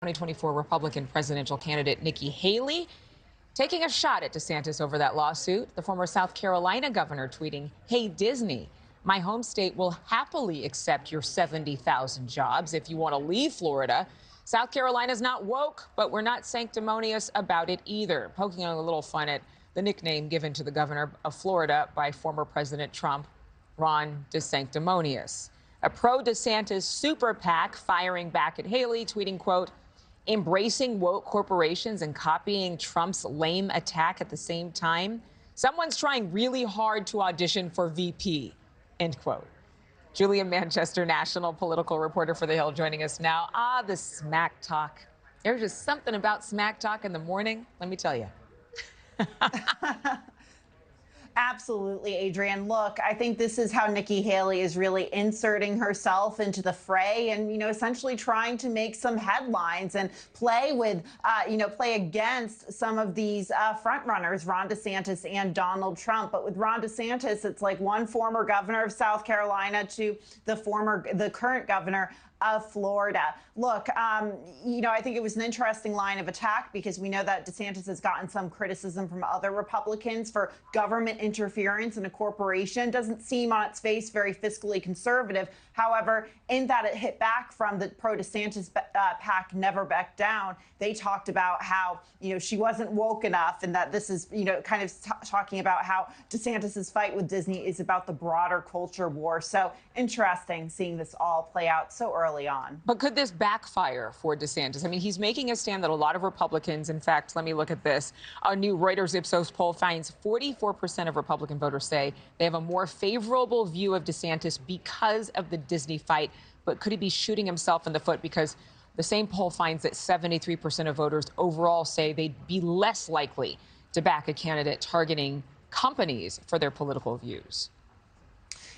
2024 Republican presidential candidate Nikki Haley taking a shot at DeSantis over that lawsuit. The former South Carolina governor tweeting, "Hey, Disney, my home state will happily accept your 70,000 jobs if you want to leave Florida. South Carolina's not woke, but we're not sanctimonious about it either." Poking a little fun at the nickname given to the governor of Florida by former President Trump, Ron DeSanctimonious. A pro-DeSantis super PAC firing back at Haley, tweeting, quote, "Embracing woke corporations and copying Trump's lame attack at the same time. Someone's trying really hard to audition for VP," end quote. Julia Manchester, national political reporter for The Hill, joining us now. The smack talk. There's just something about smack talk in the morning, let me tell you. Absolutely, Adrienne. Look, I think this is how Nikki Haley is really inserting herself into the fray and, essentially trying to make some headlines and play with, play against some of these front runners, Ron DeSantis and Donald Trump. But with Ron DeSantis, it's like one former governor of South Carolina to the current governor of Florida. Look, I think it was an interesting line of attack because we know that DeSantis has gotten some criticism from other Republicans for government interference in a corporation. Doesn't seem on its face very fiscally conservative. However, in that it hit back from the pro-DeSantis PAC Never Back Down, they talked about how, she wasn't woke enough and that this is, kind of talking about how DeSantis's fight with Disney is about the broader culture war. So interesting seeing this all play out so early on. But could this backfire for DeSantis? I mean, he's making a stand that a lot of Republicans, in fact, let me look at this. A new Reuters Ipsos poll finds 44% of Republican voters say they have a more favorable view of DeSantis because of the Disney fight. But could he be shooting himself in the foot? Because the same poll finds that 73% of voters overall say they'd be less likely to back a candidate targeting companies for their political views.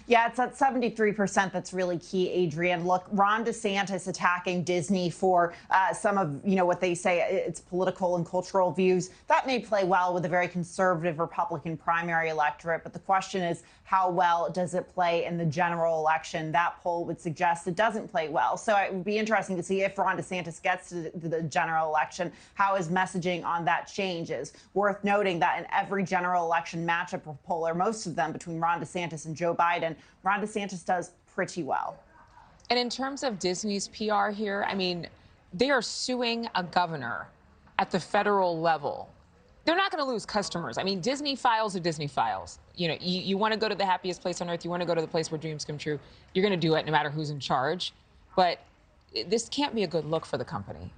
Yeah, it's that 73% that's really key, Adrienne. Look, Ron DeSantis attacking Disney for some of, what they say its political and cultural views. That may play well with a very conservative Republican primary electorate. But the question is, how well does it play in the general election? That poll would suggest it doesn't play well. So it would be interesting to see if Ron DeSantis gets to the general election, how his messaging on that changes. Worth noting that in every general election matchup poll, or most of them, between Ron DeSantis and Joe Biden, Ron DeSantis does pretty well. And in terms of Disney's PR here, I mean, they are suing a governor at the federal level. They're not going to lose customers. I mean, Disney files are Disney files. You want to go to the happiest place on earth. You want to go to the place where dreams come true. You're going to do it no matter who's in charge. But this can't be a good look for the company.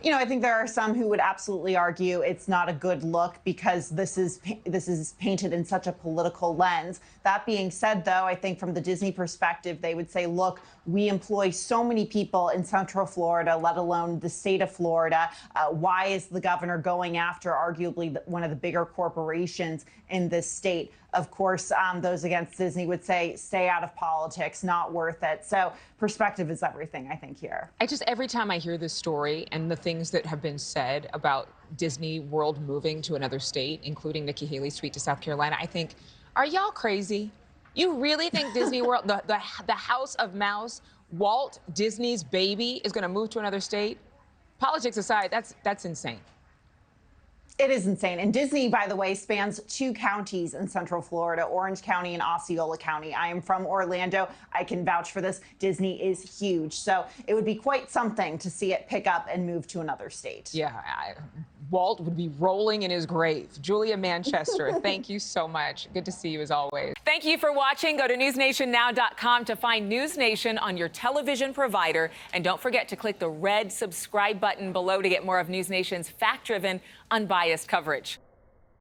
I think there are some who would absolutely argue it's not a good look because this is painted in such a political lens. That being said, though, I think from the Disney perspective, they would say, look, we employ so many people in Central Florida, let alone the state of Florida. Why is the governor going after arguably one of the bigger corporations in this state? Of course, those against Disney would say, stay out of politics, not worth it. So perspective is everything, I think, here. Every time I hear this story and the things that have been said about Disney World moving to another state, including Nikki Haley's tweet to South Carolina, I think, are y'all crazy? You really think Disney World, the House of Mouse, Walt Disney's baby, is going to move to another state? Politics aside, that's insane. It is insane. And Disney, by the way, spans 2 counties in Central Florida, Orange County and Osceola County. I am from Orlando. I can vouch for this. Disney is huge. So it would be quite something to see it pick up and move to another state. Yeah, Walt would be rolling in his grave. Julia Manchester, thank you so much. Good to see you as always. Thank you for watching. Go to newsnationnow.com to find News Nation on your television provider. And don't forget to click the red subscribe button below to get more of News Nation's fact-driven, unbiased coverage.